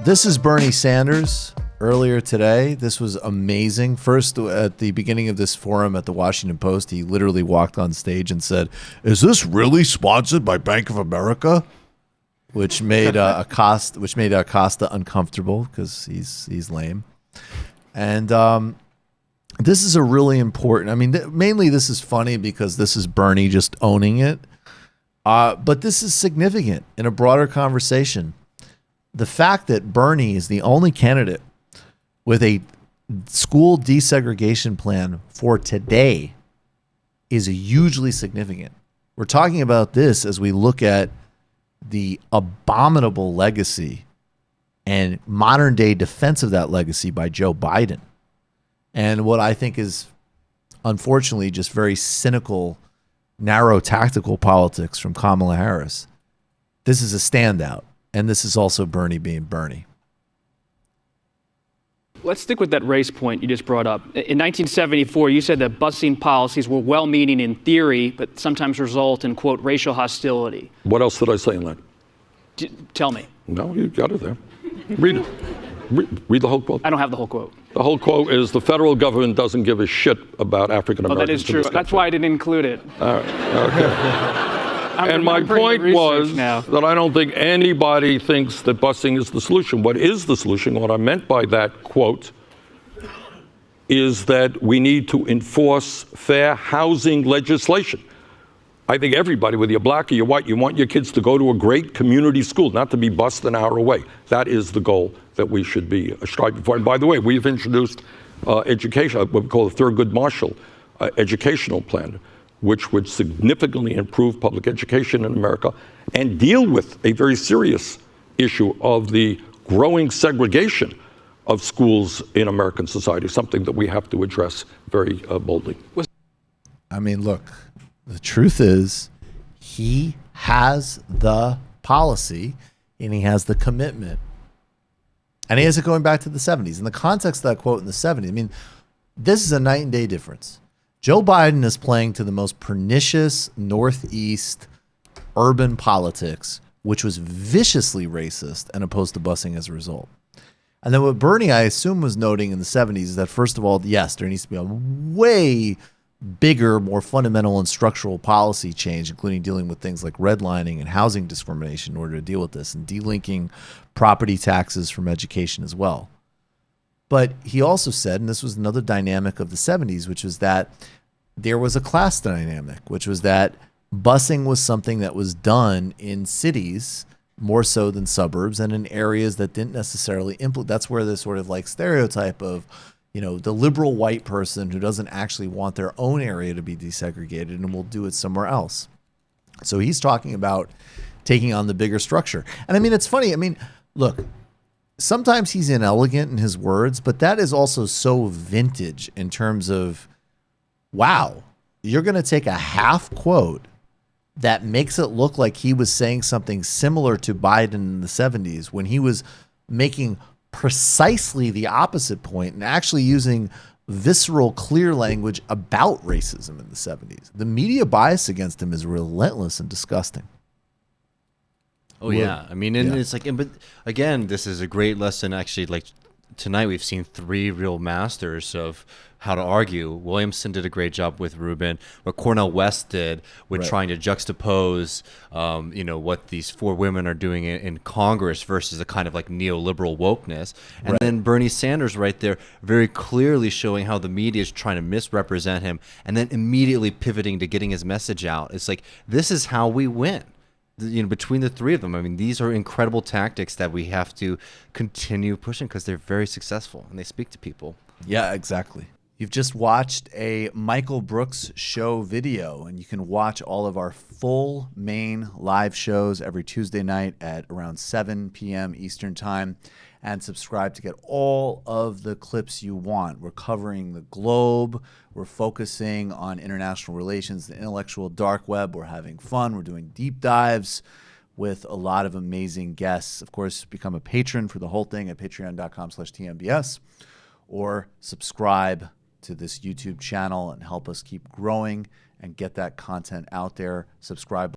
This is Bernie Sanders earlier today. This was amazing. First, at the beginning of this forum at the Washington Post, he literally walked on stage and said, "Is this really sponsored by Bank of America?" Which made Acosta uncomfortable because he's lame. And this is a really important. I mean, mainly this is funny because this is Bernie just owning it. But this is significant in a broader conversation. The fact that Bernie is the only candidate with a school desegregation plan for today is hugely significant. We're talking about this as we look at the abominable legacy and modern day defense of that legacy by Joe Biden. And what I think is unfortunately just very cynical, narrow tactical politics from Kamala Harris. This is a standout. And this is also Bernie being Bernie. Let's stick with that race point you just brought up. In 1974, you said that busing policies were well-meaning in theory, but sometimes result in, quote, racial hostility. What else did I say in that? Tell me. No, you got it there. Read it. Read the whole quote. I don't have the whole quote. The whole quote is the federal government doesn't give a shit about African Americans. Oh, that is true. That's why I didn't include it. All right. Okay. And my point was that I don't think anybody thinks that busing is the solution. What is the solution? What I meant by that quote is that we need to enforce fair housing legislation. I think everybody, whether you're black or you're white, you want your kids to go to a great community school, not to be bused an hour away. That is the goal that we should be striving for. And by the way, we've introduced education, what we call the Thurgood Marshall educational plan, which would significantly improve public education in America and deal with a very serious issue of the growing segregation of schools in American society, something that we have to address very boldly. I mean, look, the truth is he has the policy and he has the commitment. And he has it going back to the 70s. In the context of that quote in the 70s, I mean, this is a night and day difference. Joe Biden is playing to the most pernicious Northeast urban politics, which was viciously racist and opposed to busing as a result. And then what Bernie, I assume, was noting in the 70s is that, first of all, yes, there needs to be a way bigger, more fundamental and structural policy change, including dealing with things like redlining and housing discrimination in order to deal with this, and delinking property taxes from education as well. But he also said, and this was another dynamic of the 70s, which was that there was a class dynamic, which was that busing was something that was done in cities more so than suburbs and in areas that didn't necessarily implement. That's where this sort of like stereotype of, you know, the liberal white person who doesn't actually want their own area to be desegregated and will do it somewhere else. So he's talking about taking on the bigger structure. And I mean, it's funny. I mean, look, sometimes he's inelegant in his words, but that is also so vintage in terms of, wow, you're going to take a half quote that makes it look like he was saying something similar to Biden in the 70s when he was making precisely the opposite point and actually using visceral, clear language about racism in the 70s. The media bias against him is relentless and disgusting. Oh, yeah. I mean, and it's like, but again, this is a great lesson. Actually, like tonight, we've seen three real masters of how to argue. Williamson did a great job with Rubin. What Cornel West did with trying to juxtapose, what these four women are doing in Congress versus a kind of like neoliberal wokeness. And then Bernie Sanders right there, very clearly showing how the media is trying to misrepresent him and then immediately pivoting to getting his message out. It's like, this is how we win. Between the three of them, I mean, these are incredible tactics that we have to continue pushing because they're very successful and they speak to people. Yeah, exactly. You've just watched a Michael Brooks show video, and you can watch all of our full main live shows every Tuesday night at around 7 p.m. Eastern Time, and subscribe to get all of the clips you want. We're covering the globe. We're focusing on international relations, the intellectual dark web. We're having fun. We're doing deep dives with a lot of amazing guests. Of course, become a patron for the whole thing at patreon.com/TMBS, or subscribe to this YouTube channel and help us keep growing and get that content out there. Subscribe.